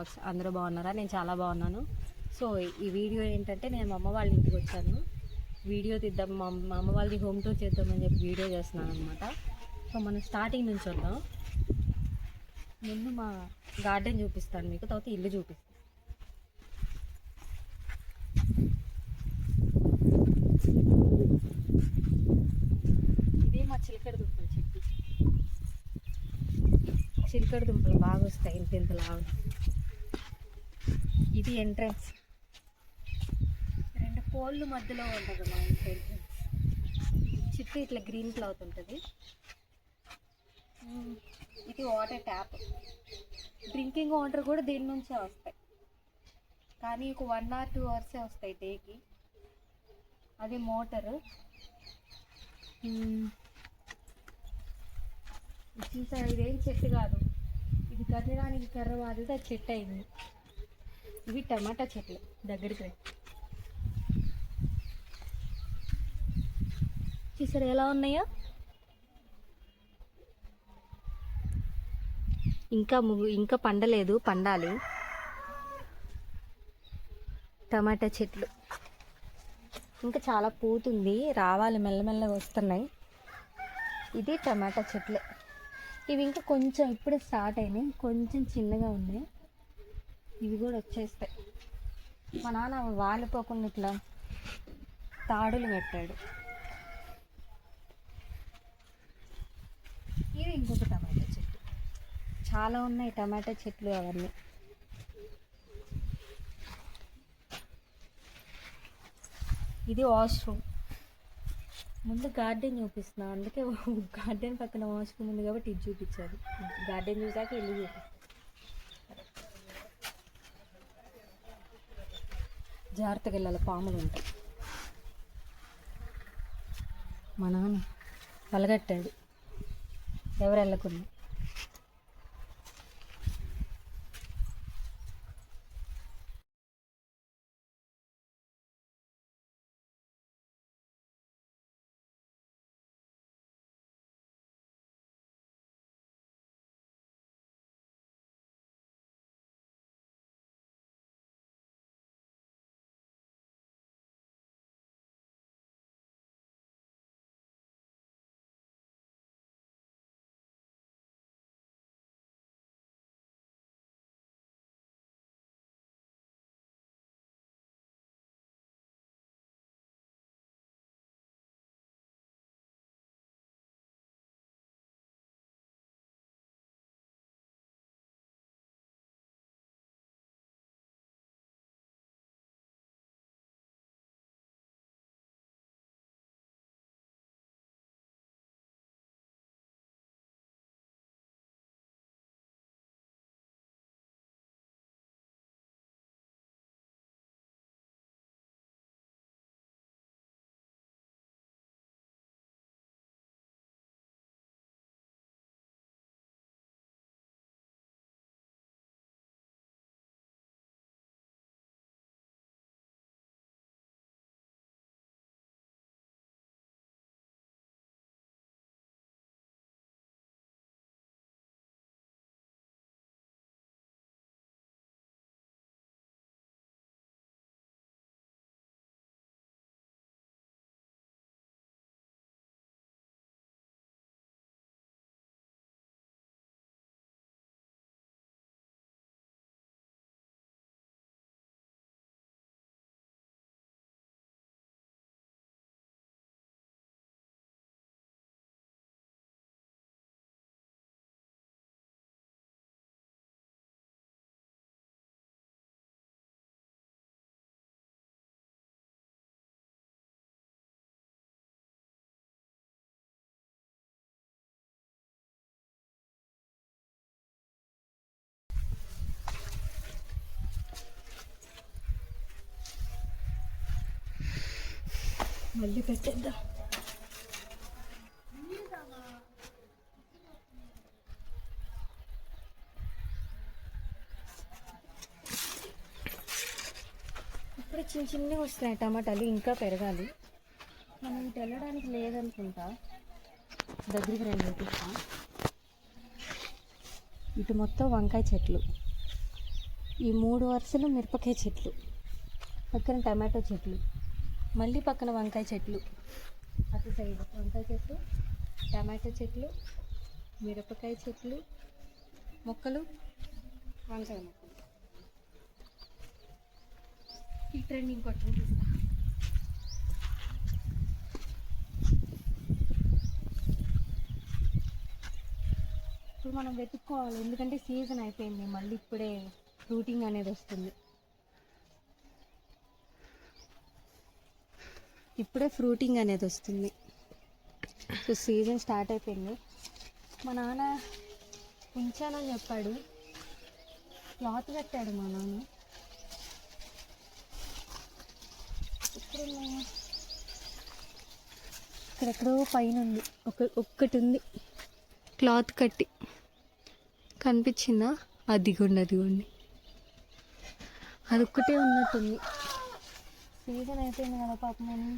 Blogs. అందరూ బాగున్నారా? నేను చాలా బాగున్నాను. సో ఈ వీడియో ఏంటంటే, నేను మా అమ్మ వాళ్ళ ఇంటికి వచ్చాను. వీడియో తీద్దాం, మా అమ్మ వాళ్ళది హోమ్ టూర్ చేద్దామని చెప్పి వీడియో చేస్తున్నాను అనమాట. సో మనం స్టార్టింగ్ నుంచి వద్దాం. ముందు మా గార్డెన్ చూపిస్తాను మీకు, తర్వాత ఇల్లు చూపిస్తాను. ఇదే మా చిలకడ దుంపల చెట్టు. చిలకడ దుంపలు బాగా వస్తాయి, ఇంత లాగా. ఇది ఎంట్రన్స్. రెండు పోళ్ళు మధ్యలో ఉంటుంది మా ఇంటి ఎంట్రన్స్. చుట్టూ ఇట్లా గ్రీన్ క్లాత్ ఉంటుంది. ఇది వాటర్ ట్యాప్. డ్రింకింగ్ వాటర్ కూడా దీని నుంచే వస్తాయి, కానీ ఒక 1 or 2 hours వస్తాయి డేకి. అది మోటరు. చూసారు, ఇదేం చెట్టు కాదు, ఇది కట్టడానికి కర్ర వాడితే అది చెట్టు అయింది. ఇవి టమాటా చెట్లు. దగ్గరికి రండి, చూసారు ఎలా ఉన్నాయో. ఇంకా పండలేదు, పండాలి. టమాటా చెట్లు ఇంకా చాలా పూతుంది, రావాలి, మెల్లమెల్లగా వస్తున్నాయి. ఇది టమాటా చెట్లే. ఇవి ఇంకా కొంచెం ఇప్పుడే స్టార్ట్ అయినాయి, కొంచెం చిన్నగా ఉన్నాయి. ఇవి కూడా వచ్చేస్తాయి. మా నాన్న వాలిపోకుండా ఇట్లా తాడులు కట్టాడు. ఇది ఇంకొక టమాటా చెట్టు. చాలా ఉన్నాయి టమాటా చెట్లు అవన్నీ. ఇది వాష్రూమ్. ముందు గార్డెన్ చూపిస్తున్నా, అందుకే గార్డెన్ పక్కన వాష్రూమ్ ఉంది కాబట్టి ఇది చూపించారు. గార్డెన్ చూసాక ఇల్లు చూపిస్తాను. జాగ్రత్తగా వెళ్ళాలి, పాములు ఉంటాయి. మా నాన్న వలగట్టాడు, ఎవరు వెళ్ళకుండా. మళ్ళీ పెట్టేద్దాం. ఇప్పుడు చిన్నగా వస్తున్నాయి టమాటాలు, ఇంకా పెరగాలి. మనం ఇటు వెళ్ళడానికి లేదనుకుంటా, దగ్గరికి రండి చూపిస్తా. ఇటు మొత్తం వంకాయ చెట్లు. ఈ 3 వరుసలు మిరపకాయ చెట్లు, పక్కన టమాటో చెట్లు, మళ్ళీ పక్కన వంకాయ చెట్లు, అటు సైడ్ వంకాయ చెట్లు, టమాటో చెట్లు, మిరపకాయ చెట్లు, మొక్కలు, వంకాయ మొక్కలు. ఈ ట్రెండ్ ఇంకోటి చూపిస్తా. ఇప్పుడు మనం వెతుక్కోవాలి, ఎందుకంటే సీజన్ అయిపోయింది, మళ్ళీ ఇప్పుడే ఫ్రూటింగ్ అనేది వస్తుంది. ఇప్పుడే ఫ్రూటింగ్ అనేది వస్తుంది. సో సీజన్ స్టార్ట్ అయిపోయింది. మా నాన్న ఉంచానని చెప్పాడు, క్లాత్ కట్టాడు మా నాన్న. ఇక్కడెక్కడో పైన ఉంది, ఒక్కటి ఉంది క్లాత్ కట్టి, కనిపించిందా? అదిగోండి అది ఒక్కటే ఉన్నట్టుంది. సీజన్ అయిపోయింది కదా పాపం. నేను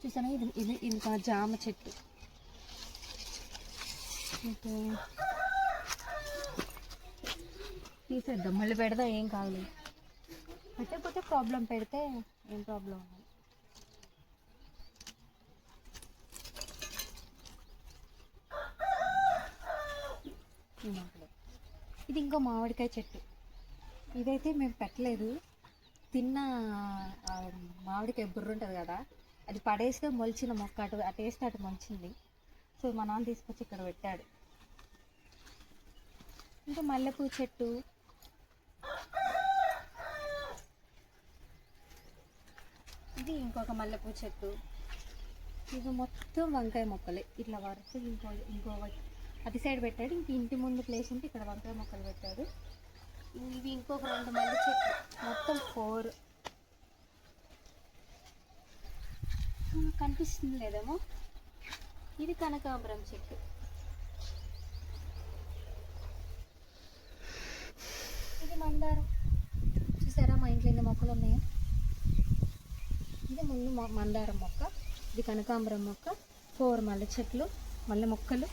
చూసాను, ఇది ఇంకా జామ చెట్టు. ఓకే, తీసేద్దాం, మళ్ళీ పెడదాం, ఏం కాదు. పెట్టకపోతే ప్రాబ్లం, పెడితే ఏం ప్రాబ్లం. ఇది ఇంకో మామిడికాయ చెట్టు. ఇదైతే మేము పెట్టలేదు, తిన్న మామిడికాయ బుర్ర ఉంటుంది కదా, అది పడేస్తే మొలిచిన మొక్క, అటు వేస్తే అటు మొలిచింది. సో మా నాన్న తీసుకొచ్చి ఇక్కడ పెట్టాడు. ఇంకా మల్లెపూ చెట్టు, ఇది ఇంకొక మల్లెపూ చెట్టు. ఇది మొత్తం వంకాయ మొక్కలే, ఇట్లా వరుస. ఇంకో అటు సైడ్ పెట్టాడు, ఇంక ఇంటి ముందు ప్లేస్ ఉంటే ఇక్కడ వంకాయ మొక్కలు పెట్టాడు. ఇవి ఇంకొక 2 మల్లె చెట్లు, మొత్తం 4. కనిపిస్తుంది లేదేమో, ఇది కనకాంబరం చెట్టు. ఇది మందారం. చూసారా మా ఇంట్లో ఎన్ని మొక్కలు ఉన్నాయో. ఇది ముందు మందారం మొక్క, ఇది కనకాంబరం మొక్క, 4 మల్లె చెట్లు, మల్లె మొక్కలు.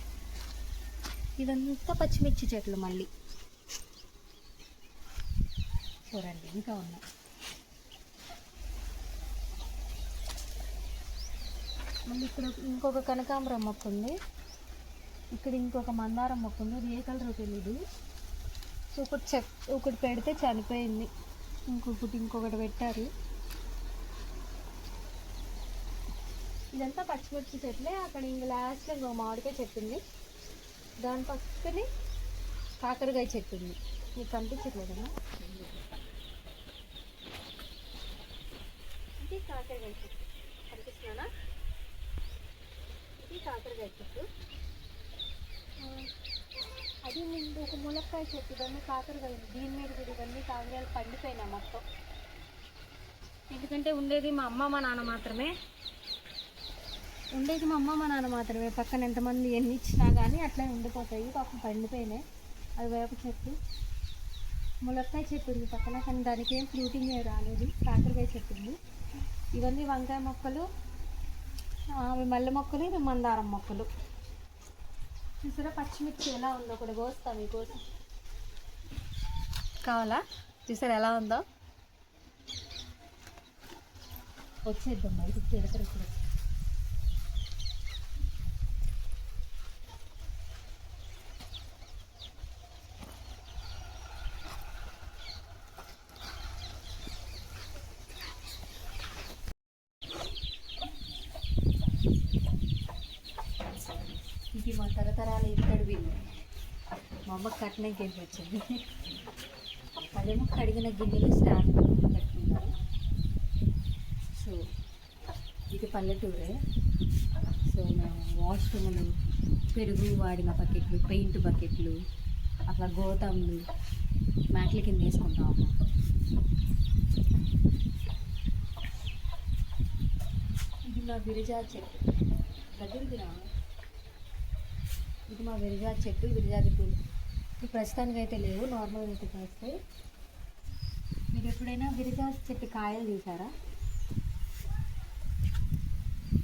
ఇదంతా పచ్చిమిర్చి చెట్లు. మళ్ళీ చూడండి ఇంకా ఉన్నాయి. మళ్ళీ ఇక్కడ ఇంకొక కనకాంబరం మొక్క ఉంది, ఇక్కడ ఇంకొక మందారం మొక్క ఉంది. అది ఏ కలర్ తెలీదు. సో ఒకటి పెడితే చనిపోయింది, ఇంకొకటి పెట్టారు. ఇదంతా పచ్చిమిర్చి చెట్లే. అక్కడ ఇంక లాస్ట్లో ఇంకో మామిడికాయ చెట్టు ఉంది, దాని పక్కనే కాకరకాయ చెట్టు ఉంది. మీకు కనిపించట్లేదన్నా, ఇది కాకరకాయ చెట్టు. కనిపిస్తున్నానా? ఇది కాకరకాయ చెట్టు. అది ముందు ఒక ములక్కాయ చెట్టు, ఇవన్నీ కాకరకాయ. దీని మీద కూడా ఇవన్నీ కాకరకాయలు పండిపోయినా మొత్తం. ఎందుకంటే ఉండేది మా అమ్మ మా నాన్న మాత్రమే, పక్కన ఎంతమంది ఎన్ని ఇచ్చినా కానీ అట్లా ఉండిపోతాయి. పాపం పండిపోయినాయి. అది వేప చెట్టు, ములక్కాయ చెట్టు ఉంది పక్కన, కానీ దానికి ఏం ఫ్రూటింగ్ రాలేదు. కాకరకాయ చెట్టు ఉంది. ఇవన్నీ వంకాయ మొక్కలు, అవి మల్లె మొక్కలు, ఇవి మందారం మొక్కలు. చూసారా పచ్చిమిర్చి ఎలా ఉందో, ఒకటి కోస్తాం మీకోసం. కావాలా? చూసారా ఎలా ఉందో? వచ్చేద్దాం మరి, తిడతారు ఇప్పుడు. ఇది మా తరతరాలు ఇక్కడివి. మా అమ్మ కట్నం కేసి వచ్చింది. అదేమో కడిగిన గిన్నెలు స్టాండ్ పెట్టుకుంటారు. సో ఇది పల్లెటూరే. సో మేము వాష్రూములు, పెరుగు వాడిన బకెట్లు, పెయింట్ బకెట్లు, అట్లా గోతాములు మ్యాట్ల కింద వేసుకుంటాము. ఇది మా విరజా చెట్టు, దగ్గరికి రా. ఇది మా విరజా చెట్టు, విరజాది పూలు. ఇది ప్రస్తుతానికి అయితే లేవు, నార్మల్గా అయితే కాస్తాయి. మీరు ఎప్పుడైనా విరజా చెట్టు కాయలు తీసారా?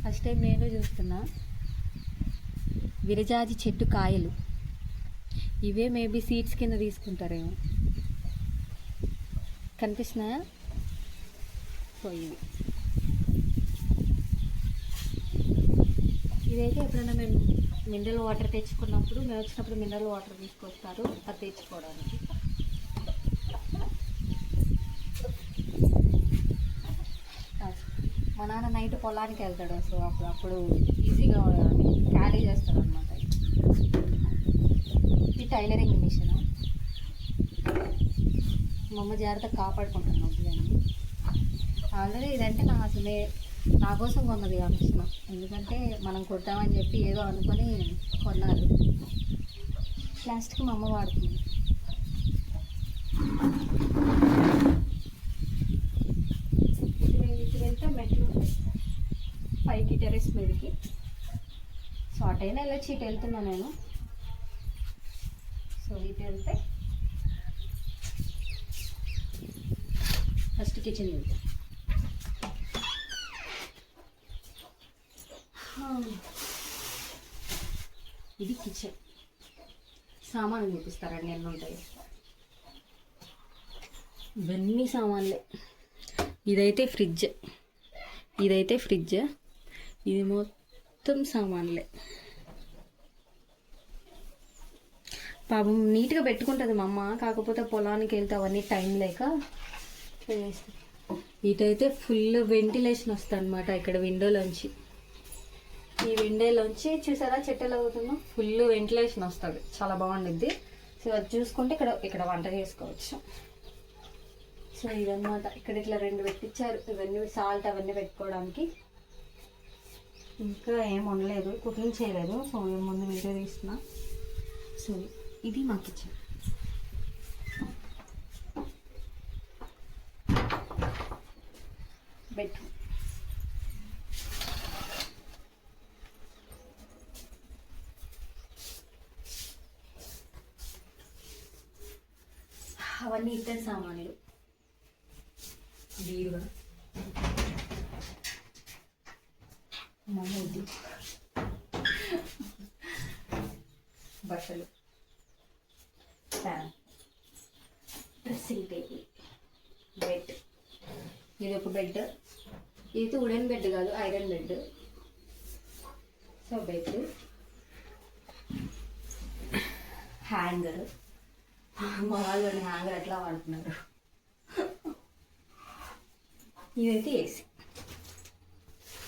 ఫస్ట్ టైం నేను చూస్తున్నా విరజాజి చెట్టు కాయలు. ఇవే మేబీ సీట్స్ కింద తీసుకుంటారేమో. కనిపిస్తున్నాయా? సో ఇదైతే ఎప్పుడైనా మేము మినరల్ వాటర్ తెచ్చుకున్నప్పుడు, మేము వచ్చినప్పుడు మినరల్ వాటర్ తీసుకొస్తారు, అది తెచ్చుకోవడానికి. మా నాన్న నైట్ పొలానికి వెళ్తాడు, సో అప్పుడు ఈజీగా క్యారీ చేస్తాడు అనమాట. ఇది టైలరింగ్ మిషన్. మా అమ్మ జాగ్రత్తగా కాపాడుకుంటాను నొప్పులన్నీ. ఆల్రెడీ ఇదంటే నా కోసం కొన్నది ఆ మిషన్. ఎందుకంటే మనం కొట్టామని చెప్పి ఏదో అనుకొని కొన్నారు. లాస్ట్కి మా అమ్మ వాడుతుంది. ఇటు వెళ్తే మెట్లు ఉంటాయి పైకి, టెరెస్ మీదకి. సో అటైనా వెళ్ళొచ్చి ఇటు వెళ్తున్నా నేను. సో ఇటు వెళ్తే ఫస్ట్ కిచెన్ వెళ్తా. ఇది కిచెన్. సామాన్లు చూపిస్తారండి ఎన్ని ఉంటాయి. ఇవన్నీ సామాన్లే. ఇదైతే ఫ్రిడ్జ్, ఇది మొత్తం సామాన్లే. పాపం నీట్గా పెట్టుకుంటుంది మా అమ్మ, కాకపోతే పొలానికి వెళ్తే అవన్నీ టైం లేక వేస్తుంది. ఇటైతే ఫుల్ వెంటిలేషన్ వస్తుంది అనమాట ఇక్కడ విండోలోంచి. ఈ విండోలోంచి చూసారా చెట్టెలు అవుతుందో, ఫుల్ వెంటిలేషన్ వస్తుంది, చాలా బాగుండిద్ది. సో అది చూసుకుంటే ఇక్కడ వంట చేసుకోవచ్చు. సో ఇదన్నమాట. ఇక్కడ ఇట్లా 2 పెట్టించారు, ఇవన్నీ సాల్ట్ అవన్నీ పెట్టుకోవడానికి. ఇంకా ఏం వండలేదు, కుకింగ్ చేయలేదు. సో మేము ముందు వీడియో తీస్తున్నా. సో ఇది మా కిచెన్. బెడ్రూమ్. అవన్నీ ఇద్దరు సామాన్లు. బీరువా, ఇది బట్టలు, ఫ్యాన్, డ్రెస్సింగ్ టేబుల్, బెడ్. ఇది ఒక బెడ్. ఇది వుడెన్ బెడ్ కాదు, iron bed. So bed, hanger. మా వాళ్ళు హ్యాంగర్ ఎట్లా వాడుతున్నారు. ఇదైతే ఏసీ.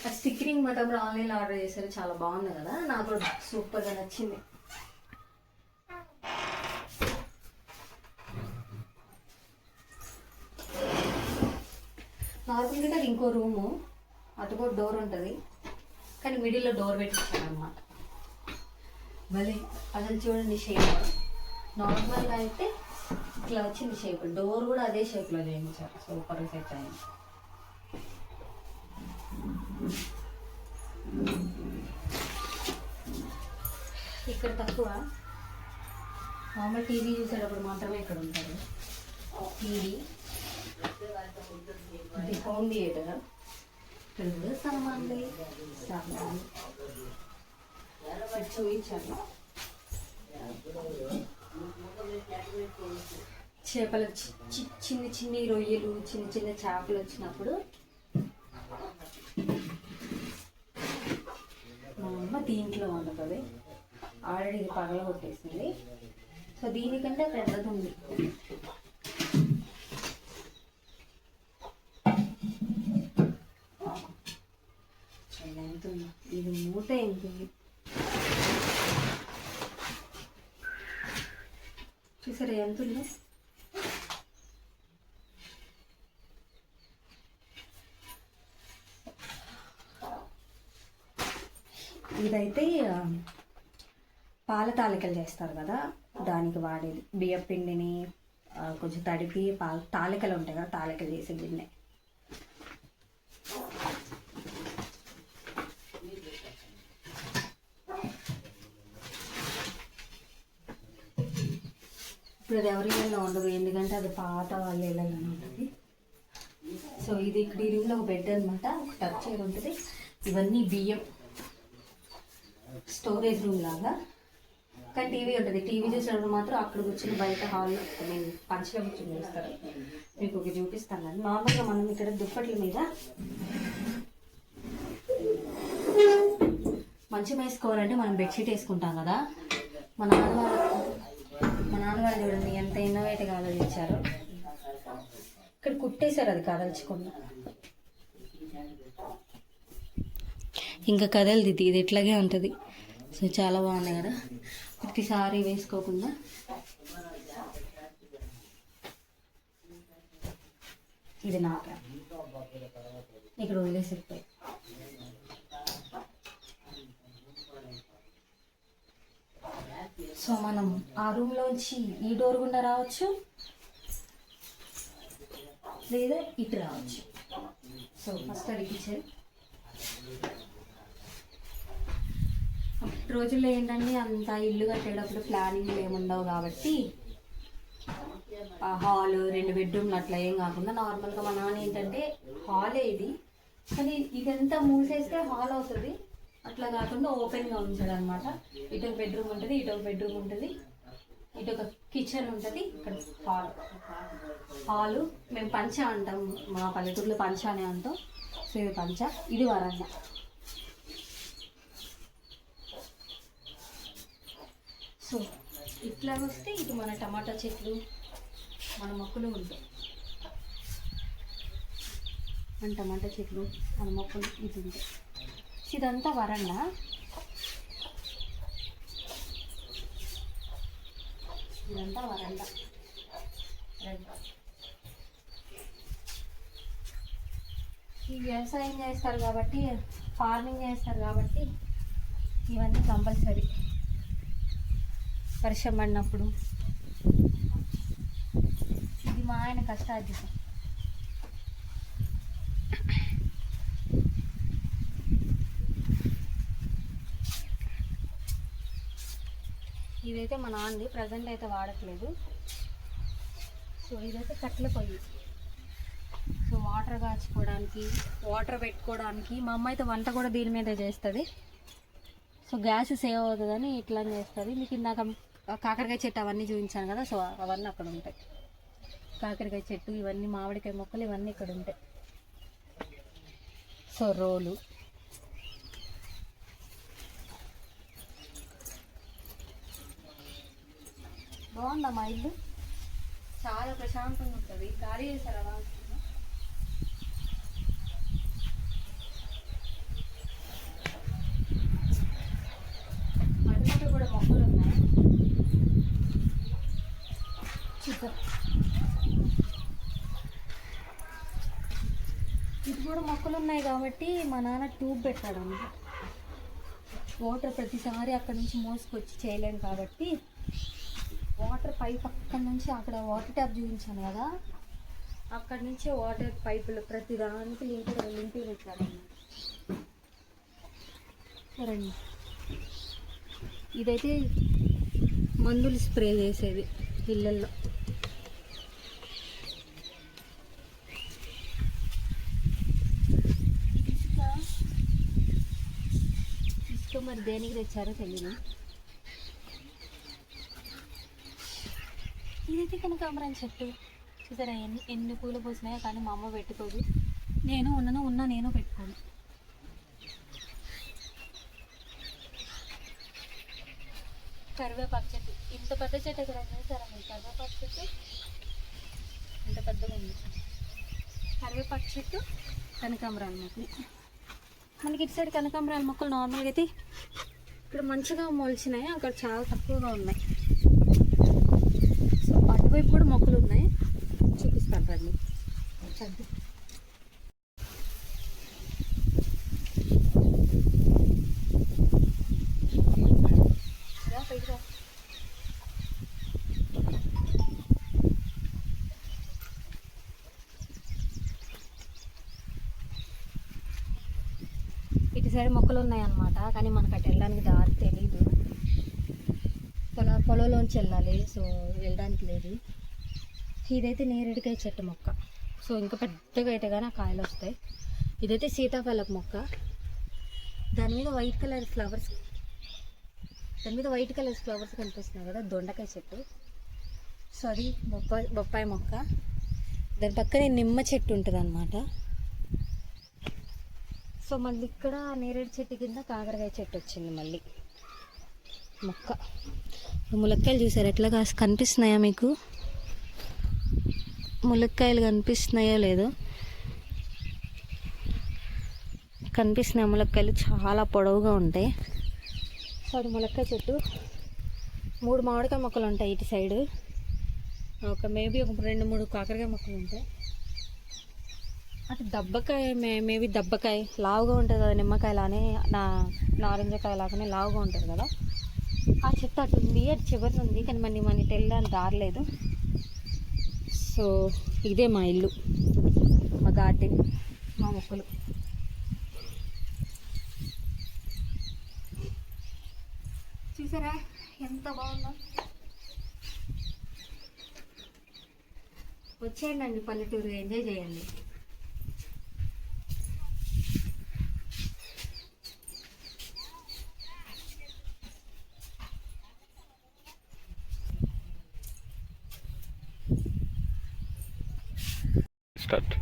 ఆ స్టిక్కరింగ్ మా తమ్ముడు ఆన్లైన్లో ఆర్డర్ చేశారు, చాలా బాగుంది కదా, నాకు కూడా సూపర్గా నచ్చింది. నార్మల్గా అది ఇంకో రూము, అటు కూడా డోర్ ఉంటుంది, కానీ మిడిల్లో డోర్ పెట్టించాను అనమాట. భలే అసలు చూడండి షేప్. నార్మల్గా అయితే ఇట్లా వచ్చింది షేప్, డోర్ కూడా అదే షేప్లో చేయించారు. సూపర్గా సెట్ అయింది. ఇక్కడ తక్కువ, మామూలు టీవీ చూసేటప్పుడు మాత్రమే ఇక్కడ ఉంటారు. టీవీ, ఇది హోమ్ థియేటర్. ఇక్కడ సామాన్లు చూపించాను. చేపలు, చిన్ని రొయ్యలు, చిన్న చేపలు వచ్చినప్పుడు మా అమ్మ దీంట్లో వండుతుంది. ఆల్రెడీ ఇది పగల కొట్టేసింది. సో దీనికంటే పెద్దది ఉంది. ఎంత ఉంది, ఇది మూత ఎంత ఉంది చూసారా ఎంత ఉందో. ఇదైతే పాల తాలికలు చేస్తారు కదా, దానికి వాడేది. బియ్యం పిండిని కొంచెం తడిపి తాలికలు ఉంటాయి కదా, తాలికలు చేసే గిన్నె. ఇప్పుడు అది ఎవరి ఇళ్ళలో ఉండదు, ఎందుకంటే అది పాత వాళ్ళ ఇళ్ళలో ఉంటుంది. సో ఇది ఇక్కడ ఈ రూమ్లో ఒక బెడ్ అనమాట, ఒక టచ్ చైర్ ఉంటుంది. ఇవన్నీ బియ్యం స్టోరేజ్ రూమ్ లాగా, పక్కన టీవీ ఉంటుంది. టీవీ చూసినప్పుడు మాత్రం అక్కడ కూర్చొని బయట హాల్లో నేను పంచలో కూర్చొని చూస్తారు. మీకు ఒక చూపిస్తాను. కానీ నార్మల్గా మనం ఇక్కడ దుప్పట్ల మీద మంచం వేసుకోవాలంటే మనం బెడ్షీట్ వేసుకుంటాం కదా. మా నాన్నవాళ్ళు చూడండి ఎంత ఇన్నోవేట్గా ఆలోచించారు. ఇక్కడ కుట్టేశారు అది కదల్చకుండా. ఇంకా కదలది, ఇది ఇట్లాగే ఉంటుంది. సో చాలా బాగుంది కదా. ప్రతిసారి వేసుకోకుండా ఇది నాకు ఇక్కడ వదిలేసిపోయి. సో మనం ఆ రూమ్లోంచి ఈ డోర్ గుండా రావచ్చు, లేదా ఇటు రావచ్చు. సో ఫస్ట్ అది కిచెన్. రోజుల్లో ఏంటంటే అంత ఇల్లు కట్టేటప్పుడు ప్లానింగ్లు ఏముండవు కాబట్టి హాల్ 2 బెడ్రూమ్లు అట్లా ఏం కాకుండా నార్మల్గా మా నాన్న ఏంటంటే హాలే ఇది, కానీ ఇదంతా మూసేస్తే హాల్ అవుతుంది. అట్లా కాకుండా ఓపెన్గా ఉంచాడు అనమాట. ఇటు ఒక బెడ్రూమ్ ఉంటుంది, ఇటు ఒక బెడ్రూమ్ ఉంటుంది, ఇటు ఒక కిచెన్ ఉంటుంది, ఇక్కడ హాలు. మేము పంచ అంటాం, మా పల్లెటూరులో పంచ అనే అంటాం. సో ఇది పంచ, ఇది వరండా. సో ఇట్లా వస్తే ఇటు మన టమాటా చెట్లు, మన మొక్కలు ఉంటాయి. మన టమాటా చెట్లు, మన మొక్కలు ఇది ఉంటాయి. ఇదంతా వరండా. ఇదంతా వరండా. ఈ వ్యవసాయం చేస్తారు కాబట్టి, ఫార్మింగ్ చేస్తారు కాబట్టి ఇవన్నీ కంపల్సరీ. వర్షం పడినప్పుడు ఇది మా ఆయన కష్టార్జితం. ఇదైతే మా నాన్నది, ప్రజెంట్ అయితే వాడట్లేదు. సో ఇదైతే కట్టెల పొయ్యి. సో వాటర్ కాచుకోవడానికి, వాటర్ పెట్టుకోవడానికి. మా అమ్మ అయితే వంట కూడా దీని మీదే చేస్తుంది. సో గ్యాస్ సేవ్ అవుతుందని ఇట్లా చేస్తుంది. మీకు ఇందాక కాకరకాయ చెట్టు అవన్నీ చూపించాను కదా. సో అవన్నీ అక్కడ ఉంటాయి. కాకరకాయ చెట్టు, ఇవన్నీ మామిడికాయ మొక్కలు, ఇవన్నీ ఇక్కడ ఉంటాయి. సో రోలు. బాగుందా మా ఇల్లు? చాలా ప్రశాంతంగా ఉంటుంది. గాలి చేశారు అలా. అటుపక్క కూడా మొక్కలు ఉన్నాయి. చూద్దాం. ఇటు కూడా మొక్కలు ఉన్నాయి కాబట్టి మా నాన్న ట్యూబ్ పెట్టాడు అన్నమాట. వాటర్ ప్రతిసారి అక్కడ నుంచి మోసుకొచ్చి చేయలేము కాబట్టి వాటర్ పైప్ అక్కడ నుంచి, అక్కడ వాటర్ ట్యాప్ చూపించాను కదా, అక్కడి నుంచి వాటర్ పైపులు ప్రతి దానికి లింపి పెట్టాడు. రండి. ఇదైతే మందులు స్ప్రే చేసేది ఇళ్ళల్లో. ఇసుక మరి దేనికి తెచ్చారో తెలియదు. ఇదైతే కనకాంబరం చెట్టు. చూసారా ఎన్ని పూలు పూసినాయో, కానీ మా అమ్మ పెట్టుకోదు. నేను నేను పెట్టుకోను. కరివేపాకు చెట్టు, ఇంత పెద్ద చెట్టు ఇక్కడ చూసారా మీరు? కరివేపాకు చెట్టు ఇంత పెద్దగా ఉంది. కరివేపాకు చెట్టు, కనకాంబరాల మొక్కలు. మనకి ఇటు సైడ్ కనకాంబరాల మొక్కలు నార్మల్గా అయితే ఇక్కడ మంచిగా మొలిచినాయి, అక్కడ చాలా తక్కువగా ఉన్నాయి. సో అటువైపు కూడా మొక్కలు ఉన్నాయి, చూపిస్తాను రండి. చదువు ఇటు సైడ్ మొక్కలు ఉన్నాయన్నమాట, కానీ మనకు అటు వెళ్ళడానికి దారి తెలీదు. పొలంలోంచి వెళ్ళాలి. సో వెళ్ళడానికి లేదు. ఇదైతే నేరేడుకాయ చెట్టు మొక్క. సో ఇంకా పెద్దగా అయితే కానీ ఆ కాయలు వస్తాయి. ఇదైతే సీతాఫలం మొక్క. దాని మీద వైట్ కలర్ ఫ్లవర్స్ దాని మీద వైట్ కలర్ ఫ్లవర్స్ కనిపిస్తున్నాయి కదా, దొండకాయ చెట్టు. సో అది బొప్పాయి మొక్క. దాని పక్కనే నిమ్మ చెట్టు ఉంటుంది అనమాట. సో మళ్ళీ ఇక్కడ నేరేడు చెట్టు కింద కాకరకాయ చెట్టు వచ్చింది మళ్ళీ మొక్క. ములక్కాయలు చూసారు ఎట్లా కనిపిస్తున్నాయా మీకు? ములక్కాయలు కనిపిస్తున్నాయో లేదో? కనిపిస్తున్నాయి ములక్కాయలు, చాలా పొడవుగా ఉంటాయి. సో అది ములక్కాయ చెట్టు. 3 మామిడికాయ మొక్కలు ఉంటాయి ఇటు సైడు. మేబీ ఒక 2-3 కాకరకాయ మొక్కలు ఉంటాయి. అటు దబ్బకాయ, మేబీ దబ్బకాయ లావుగా ఉంటుంది కదా, నిమ్మకాయలానే నారింజకాయ లాగానే లావుగా ఉంటుంది కదా, ఆ చెట్టు అటు ఉంది, అటు చివరి ఉంది. కానీ మన ఇటు వెళ్ళడానికి దారలేదు. సో ఇదే మా ఇల్లు, మా గార్డెన్, మా మొక్కలు. చూసారా ఎంత బాగుందో? వచ్చేయండి పల్లెటూరు, ఎంజాయ్ చేయండి. స్టార్ట్.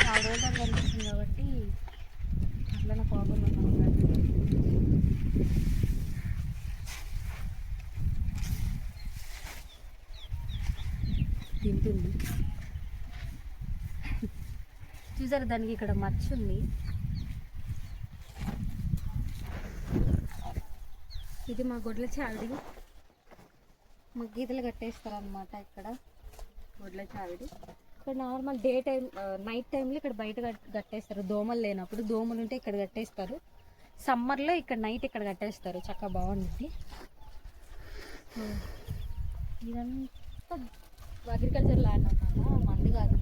చాలా రోజులు కనిపిస్తుంది కాబట్టి అట్లనే పోకుండా తింటుంది. చూసారు దానికి ఇక్కడ మచ్చ ఉంది. ఇది మా గొడ్ల చావిడి. మా గీతలు కట్టేస్తారు అనమాట ఇక్కడ గొడ్ల చావిడి. ఇక్కడ నార్మల్ డే టైం, నైట్ టైంలో ఇక్కడ బయట కట్టేస్తారు. దోమలు లేనప్పుడు, దోమలు ఉంటే ఇక్కడ కట్టేస్తారు. సమ్మర్లో ఇక్కడ నైట్ ఇక్కడ కట్టేస్తారు. చక్కగా బాగుంటుంది. ఇదంతా అగ్రికల్చర్ ల్యాండ్ అన్నమాట, మంది కాదు.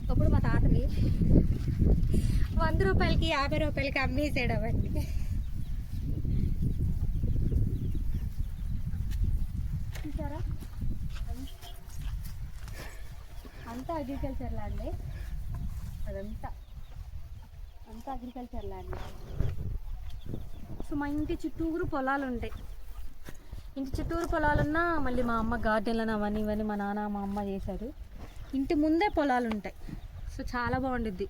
ఒకప్పుడు మా తాతని 100 రూపాయలకి 50 రూపాయలకి అమ్మేసాడు అవన్నీ. చూసారా, అంతా అగ్రికల్చర్ ల్యాండే. అంతా అగ్రికల్చర్ ల్యాండ్. సో మా ఇంటి చుట్టూరు పొలాలు ఉంటాయి. ఇంటి చుట్టూరు పొలాలున్నా మళ్ళీ మా అమ్మ గార్డెన్లను అవన్నీ ఇవన్నీ మా నాన్న మా అమ్మ చేశారు. ఇంటి ముందే పొలాలు ఉంటాయి. సో చాలా బాగుండిద్ది.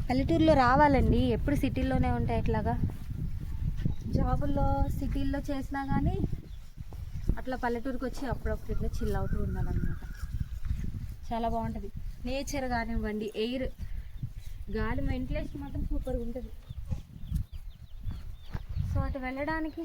పల్లెటూరులో రావాలండి. ఎప్పుడు సిటీల్లోనే ఉంటాయి ఇట్లాగా. జాబుల్లో సిటీల్లో చేసినా కానీ అట్లా పల్లెటూరుకి వచ్చి అప్పుడప్పుడు ఇట్లా చిల్ అవుతూ ఉండాలన్నమాట. చాలా బాగుంటుంది. నేచర్ కానివ్వండి, ఎయిర్, గాలి, వెంటిలేషన్ మాత్రం సూపర్గా ఉంటుంది. సో అటు వెళ్ళడానికి